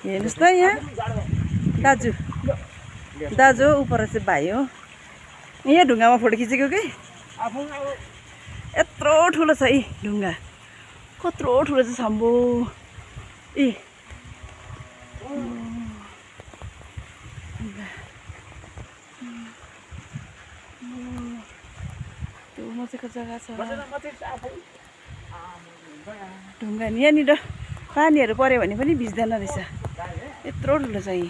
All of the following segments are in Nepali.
हेर्नुहोस् त यहाँ दाजु दाजु उपर चाहिँ भाइ हो यहाँ ढुङ्गामा फोटो खिचेको कि यत्रो ठुलो छ यी ढुङ्गा कत्रो ठुलो चाहिँ छम्बो ए त्यो मजाको जग्गा छ ढुङ्गा नि यहाँनिर पानीहरू पऱ्यो भने पनि भिज्दैन रहेछ यत्रो ठुलो छ यी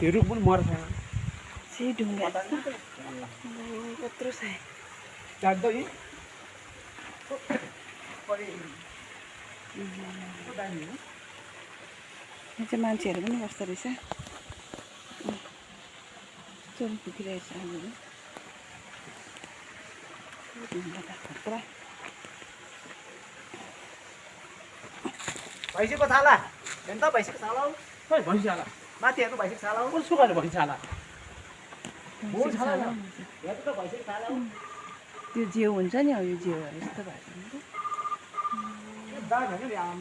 रुख पनि मर्छ चाहिँ ढुङ्गा कत्रो छ यहाँ चाहिँ मान्छेहरू पनि बस्दो रहेछ चोरी पुगिरहेछ हामीहरू खतरा भैँसीको छाला हेर्नु त भैँसीको छाला हो भैँसी छाला माथि हेर्नु भैँसीको छाला हो सुकाले भैँसी छाला त्यो जिउ हुन्छ नि अब यो जिउहरू यस्तो भएको दाग होइन